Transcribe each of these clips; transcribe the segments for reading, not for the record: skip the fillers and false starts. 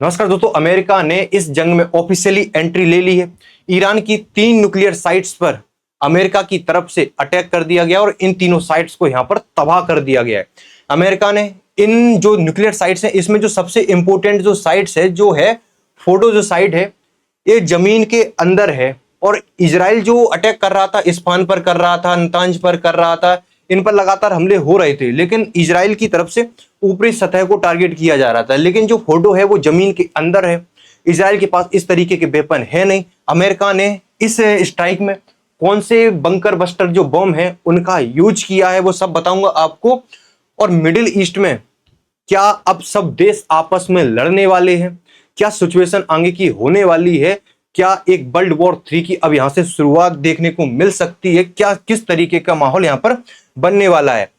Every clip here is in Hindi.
नमस्कार दोस्तों, अमेरिका ने इस जंग में ऑफिशियली एंट्री ले ली है। ईरान की 3 न्यूक्लियर साइट्स पर अमेरिका की तरफ से अटैक कर दिया गया और इन तीनों साइट्स को यहां पर तबाह कर दिया गया है। अमेरिका ने इन जो न्यूक्लियर साइट्स हैं, इसमें जो सबसे इंपॉर्टेंट जो साइट्स है जो है फोर्डो जो साइट है, ये जमीन के अंदर है। और इजराइल जो अटैक कर रहा था, इस्फहान पर कर रहा था, नतांज पर कर रहा था, इन पर लगातार हमले हो रहे थे, लेकिन इजराइल की तरफ से ऊपरी सतह को टारगेट किया जा रहा था। लेकिन जो फोर्डो है वो जमीन के अंदर है। इजराइल के पास इस तरीके के वेपन है नहीं। अमेरिका ने इस स्ट्राइक में कौन से बंकर बस्टर जो बम है उनका यूज किया है, वो सब बताऊंगा आपको। और मिडिल ईस्ट में क्या अब सब देश आपस में लड़ने वाले हैं? क्या सिचुएशन आगे की होने वाली है? क्या एक वर्ल्ड वॉर 3 की अब यहां से शुरुआत देखने को मिल सकती है? क्या किस तरीके का माहौल यहां पर बनने वाला है?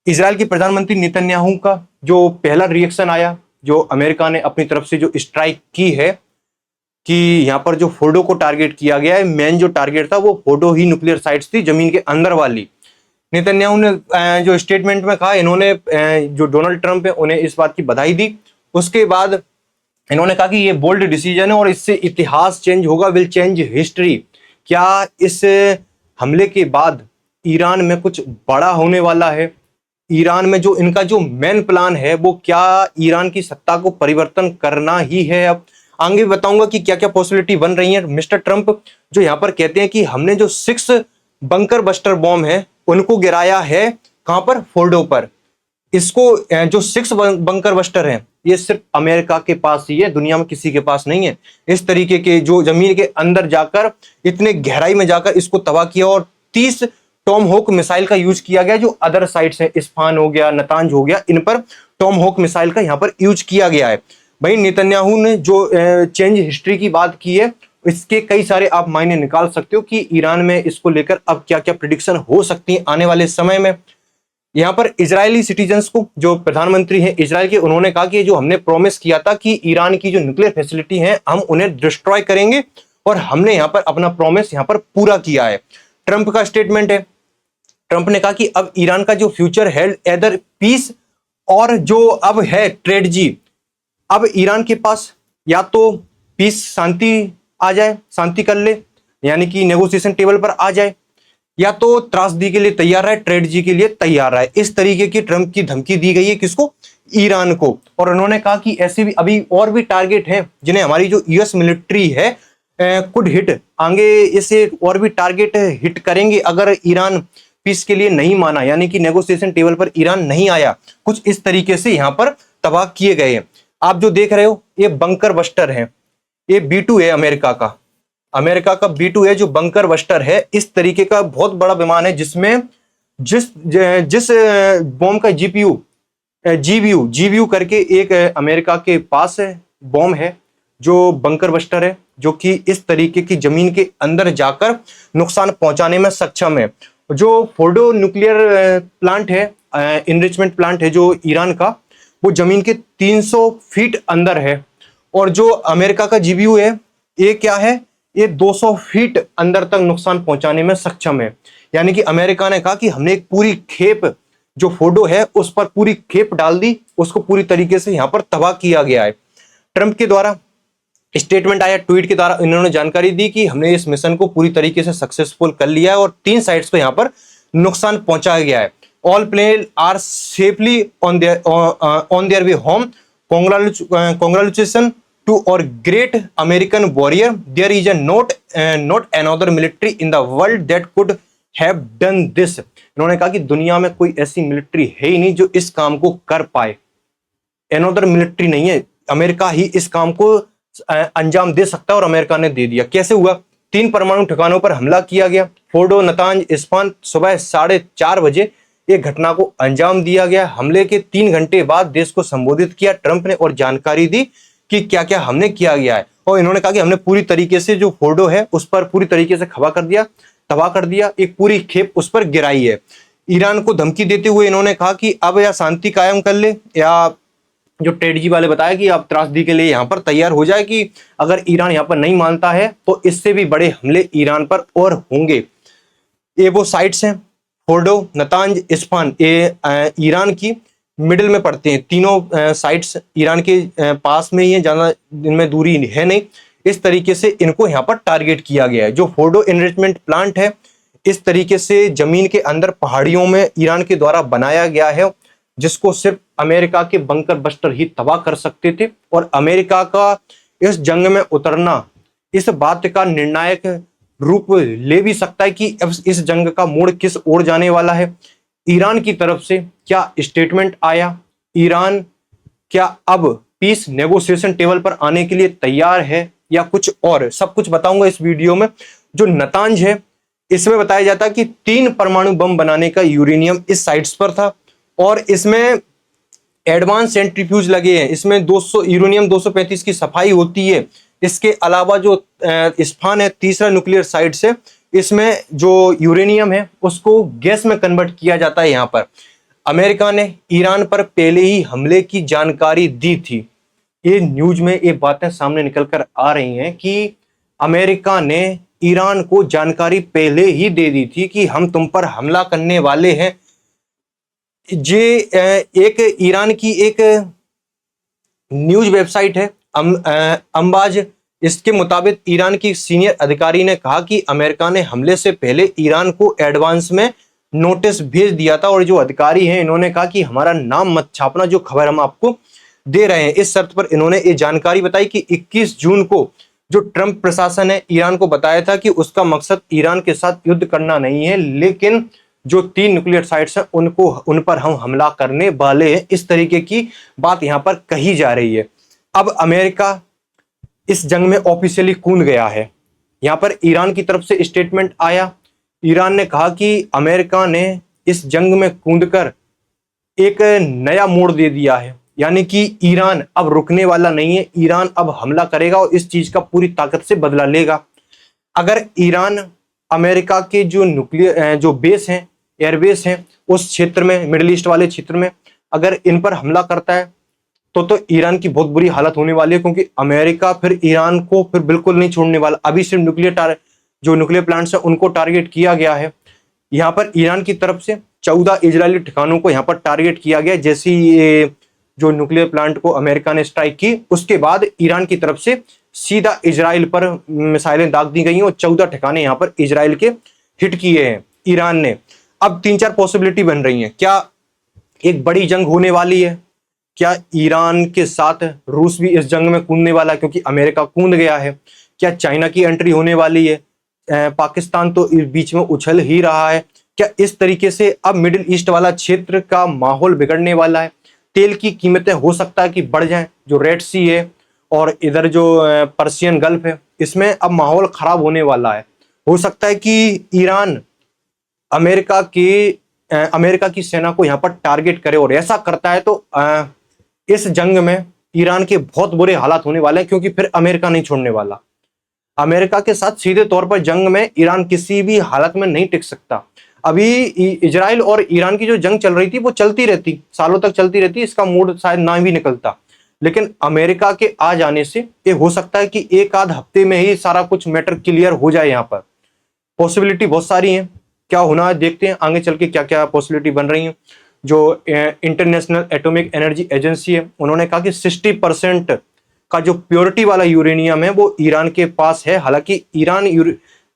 इजराइल के प्रधानमंत्री नेतन्याहू का जो पहला रिएक्शन आया, जो अमेरिका ने अपनी तरफ से जो स्ट्राइक की है कि यहां पर जो फोर्डो को टारगेट किया गया है, मेन जो टारगेट था वो फोर्डो ही न्यूक्लियर साइट्स थी, जमीन के अंदर वाली। नेतन्याहू ने जो स्टेटमेंट में कहा, इन्होंने जो डोनाल्ड ट्रंप है उन्हें इस बात की बधाई दी। उसके बाद इन्होंने कहा कि ये बोल्ड डिसीजन है और इससे इतिहास चेंज होगा, विल चेंज हिस्ट्री। क्या इस हमले के बाद ईरान में कुछ बड़ा होने वाला है? ईरान में जो इनका जो मेन प्लान है वो क्या ईरान की सत्ता को परिवर्तन करना ही है? अब आगे बताऊंगा कि क्या क्या पॉसिबिलिटी बन रही है। मिस्टर ट्रंप जो यहाँ पर कहते हैं कि हमने जो 6 बंकर बस्टर बॉम्ब है उनको गिराया है, कहां पर? फोर्डो पर। इसको जो 6 बंकर बस्टर हैं ये सिर्फ अमेरिका के पास ही है, दुनिया में किसी के पास नहीं है। इस तरीके के जो जमीन के अंदर जाकर इतने गहराई में जाकर इसको तबाह किया। और 30 टॉम होक मिसाइल का यूज किया गया, जो अदर साइट्स हैं, इस्फहान हो गया, नतांज हो गया, इन पर टॉम होक मिसाइल का यहाँ पर यूज किया गया है। भाई नेतन्याहू ने जो चेंज हिस्ट्री की बात की है, इसके कई सारे आप मायने निकाल सकते हो कि ईरान में इसको लेकर अब क्या क्या प्रिडिक्शन हो सकती है आने वाले समय में। यहाँ पर इजरायली सिटीजन्स को, जो प्रधानमंत्री हैं इजराइल के, उन्होंने कहा कि जो हमने प्रॉमिस किया था कि ईरान की जो न्यूक्लियर फैसिलिटी है हम उन्हें डिस्ट्रॉय करेंगे, और हमने यहाँ पर अपना प्रॉमिस यहाँ पर पूरा किया है। ट्रंप का स्टेटमेंट है। ट्रंप ने कहा कि अब ईरान का जो फ्यूचर है एदर पीस और जो अब है ट्रेड जी, अब ईरान के पास या तो पीस, शांति आ जाए, शांति कर ले, यानी कि नेगोशिएशन टेबल पर आ जाए, या तो त्रासदी के लिए तैयार है, ट्रेड जी के लिए तैयार है। इस तरीके की ट्रंप की धमकी दी गई है किसको? ईरान को। और उन्होंने कहा कि ऐसे भी अभी और भी टारगेट हैं जिन्हें हमारी जो यूएस मिलिट्री है कुड हिट, आगे इसे और भी टारगेट हिट करेंगे अगर ईरान पीस के लिए नहीं माना, यानी कि नेगोशिएशन टेबल पर ईरान नहीं आया। कुछ इस तरीके से यहां पर तबाह किए गए हैं। आप जो देख रहे हो ये बंकर बस्टर है, ये B2 है अमेरिका का B2 है जो बंकर बस्टर है। इस तरीके का बहुत बड़ा विमान है जिसमें जिस बॉम्ब का GBU करके एक अमेरिका के पास है बॉम्ब है जो बंकर बस्टर है, जो कि इस तरीके की जमीन के अंदर जाकर नुकसान पहुंचाने में सक्षम है। जो फोर्डो न्यूक्लियर प्लांट है, इनरिचमेंट प्लांट है जो ईरान का, वो जमीन के 300 फीट अंदर है। और जो अमेरिका का GBU है ये क्या है? ये 200 फीट अंदर तक नुकसान पहुंचाने में सक्षम है। यानी कि अमेरिका ने कहा कि हमने एक पूरी खेप जो फोर्डो है उस पर पूरी खेप डाल दी, उसको पूरी तरीके से यहां पर तबाह किया गया है। ट्रंप के द्वारा स्टेटमेंट आया, ट्वीट के द्वारा इन्होंने जानकारी दी कि हमने इस मिशन को पूरी तरीके से सक्सेसफुल कर लिया है और 3 साइट्स को यहां पर नुकसान पहुंचाया गया है। All plane are safely on their way home. Congratulations to our great American warrior. There is not another military in the world that could have done this. इन्होंने कहा कि दुनिया में कोई ऐसी मिलिट्री है ही नहीं जो इस काम को कर पाए। Another मिलिट्री नहीं है, अमेरिका ही इस काम को अंजाम दे सकता है और अमेरिका ने दे दिया। कैसे हुआ? 3 परमाणु ठिकानों पर हमला किया गया। फोर्डो, नतांज, इस्फहान, सुबह 4:30 बजे एक घटना को अंजाम दिया गया। हमले के 3 घंटे बाद देश को संबोधित किया ट्रंप ने और जानकारी दी कि क्या क्या हमने किया गया है। और इन्होंने कहा कि हमने पूरी तरीके से जो फोर्डो है उस पर पूरी तरीके से तबाह कर दिया, एक पूरी खेप उस पर गिराई है। ईरान को धमकी देते हुए इन्होंने कहा कि अब या शांति कायम कर ले, या जो ट्रेड जी वाले बताया कि आप त्रासदी के लिए यहाँ पर तैयार हो जाए कि अगर ईरान यहाँ पर नहीं मानता है तो इससे भी बड़े हमले ईरान पर और होंगे। ये वो साइट्स हैं फोर्डो, नतांज, इस्फहान, ये ईरान की मिडिल में पड़ते हैं। तीनों साइट्स ईरान के पास में ही है, ज़्यादा इनमें दूरी है नहीं। इस तरीके से इनको यहाँ पर टारगेट किया गया है। जो फोर्डो एनरिचमेंट प्लांट है, इस तरीके से जमीन के अंदर पहाड़ियों में ईरान के द्वारा बनाया गया है, जिसको सिर्फ अमेरिका के बंकर बस्टर ही तबाह कर सकते थे। और अमेरिका का इस जंग में उतरना इस बात का निर्णायक रूप ले भी सकता है कि अब इस जंग का मोड़ किस ओर जाने वाला है। ईरान की तरफ से क्या स्टेटमेंट आया, ईरान क्या अब पीस नेगोशिएशन टेबल पर आने के लिए तैयार है या कुछ और, सब कुछ बताऊंगा इस वीडियो में। जो नतांज है, इसमें बताया जाता है कि 3 परमाणु बम बनाने का यूरेनियम इस साइट्स पर था और इसमें एडवांस सेंट्रीफ्यूज लगे हैं। इसमें 200 यूरेनियम 235 की सफाई होती है। इसके अलावा जो इस्फान है, तीसरा न्यूक्लियर साइट से, इसमें जो यूरेनियम है उसको गैस में कन्वर्ट किया जाता है। यहाँ पर अमेरिका ने ईरान पर पहले ही हमले की जानकारी दी थी। ये न्यूज में ये बातें सामने निकल कर आ रही हैं कि अमेरिका ने ईरान को जानकारी पहले ही दे दी थी कि हम तुम पर हमला करने वाले हैं। ये एक ईरान की एक न्यूज वेबसाइट है अंबाज, इसके मुताबिक ईरान की सीनियर अधिकारी ने कहा कि अमेरिका ने हमले से पहले ईरान को एडवांस में नोटिस भेज दिया था। और जो अधिकारी हैं इन्होंने कहा कि हमारा नाम मत छापना, जो खबर हम आपको दे रहे हैं। इस शर्त पर इन्होंने ये जानकारी बताई कि 21 जून को जो ट्रंप प्रशासन है ईरान को बताया था कि उसका मकसद ईरान के साथ युद्ध करना नहीं है, लेकिन जो 3 न्यूक्लियर साइट्स हैं उन पर हम हमला करने वाले हैं। इस तरीके की बात यहाँ पर कही जा रही है। अब अमेरिका इस जंग में ऑफिशियली कूद गया है। यहाँ पर ईरान की तरफ से स्टेटमेंट आया। ईरान ने कहा कि अमेरिका ने इस जंग में कूदकर एक नया मोड़ दे दिया है, यानी कि ईरान अब रुकने वाला नहीं है। ईरान अब हमला करेगा और इस चीज का पूरी ताकत से बदला लेगा। अगर ईरान अमेरिका के जो न्यूक्लियर जो बेस हैं, एयरबेस हैं, उस क्षेत्र में, मिडिल ईस्ट वाले क्षेत्र में अगर इन पर हमला करता है तो ईरान की बहुत बुरी हालत होने वाली है, क्योंकि अमेरिका फिर ईरान को फिर बिल्कुल नहीं छोड़ने वाला। अभी सिर्फ न्यूक्लियर प्लांट्स हैं उनको टारगेट किया गया है। यहाँ पर ईरान की तरफ से 14 इजरायली ठिकानों को यहाँ पर टारगेट किया गया। जैसे ये जो न्यूक्लियर प्लांट को अमेरिका ने स्ट्राइक की, उसके बाद ईरान की तरफ से सीधा इजराइल पर मिसाइलें दाग दी गई और 14 ठिकाने यहाँ पर इजराइल के हिट किए हैं ईरान ने। अब 3-4 पॉसिबिलिटी बन रही हैं। क्या एक बड़ी जंग होने वाली है? क्या ईरान के साथ रूस भी इस जंग में कूदने वाला है क्योंकि अमेरिका कूद गया है? क्या चाइना की एंट्री होने वाली है? पाकिस्तान तो इस बीच में उछल ही रहा है। क्या इस तरीके से अब मिडिल ईस्ट वाला क्षेत्र का माहौल बिगड़ने वाला है? तेल की कीमतें हो सकता है कि बढ़ जाएं। जो रेड सी है और इधर जो पर्शियन गल्फ है, इसमें अब माहौल खराब होने वाला है। हो सकता है कि ईरान अमेरिका की सेना को यहाँ पर टारगेट करे, और ऐसा करता है तो इस जंग में ईरान के बहुत बुरे हालात होने वाले हैं, क्योंकि फिर अमेरिका नहीं छोड़ने वाला। अमेरिका के साथ सीधे तौर पर जंग में ईरान किसी भी हालत में नहीं टिक सकता। अभी इजराइल और ईरान की जो जंग चल रही थी वो चलती रहती, सालों तक चलती रहती, इसका मूड शायद ना भी निकलता। लेकिन अमेरिका के आ जाने से ये हो सकता है कि एक आध हफ्ते में ही सारा कुछ मैटर क्लियर हो जाए। यहाँ पर पॉसिबिलिटी बहुत सारी हैं, क्या होना है देखते हैं आगे चल के क्या क्या पॉसिबिलिटी बन रही है। जो इंटरनेशनल एटॉमिक एनर्जी एजेंसी है, उन्होंने कहा कि 60% का जो प्योरिटी वाला यूरेनियम है वो ईरान के पास है। हालांकि ईरान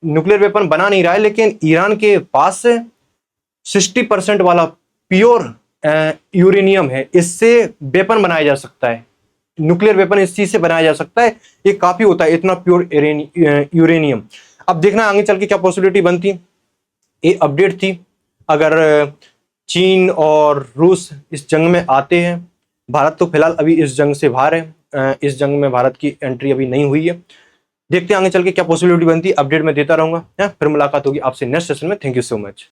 न्यूक्लियर वेपन बना नहीं रहा है, लेकिन ईरान के पास 60% वाला प्योर यूरेनियम है। इससे वेपन बनाया जा सकता है, न्यूक्लियर वेपन इस चीज से बनाया जा सकता है। ये काफी होता है इतना प्योर यूरेनियम। अब देखना आगे चल के क्या पॉसिबिलिटी बनती। ये अपडेट थी। अगर चीन और रूस इस जंग में आते हैं, भारत तो फिलहाल अभी इस जंग से बाहर है, इस जंग में भारत की एंट्री अभी नहीं हुई है। देखते हैं आगे चल के क्या पॉसिबिलिटी बनती है। अपडेट मैं देता रहूंगा। फिर मुलाकात होगी आपसे नेक्स्ट सेशन में। Thank you so much.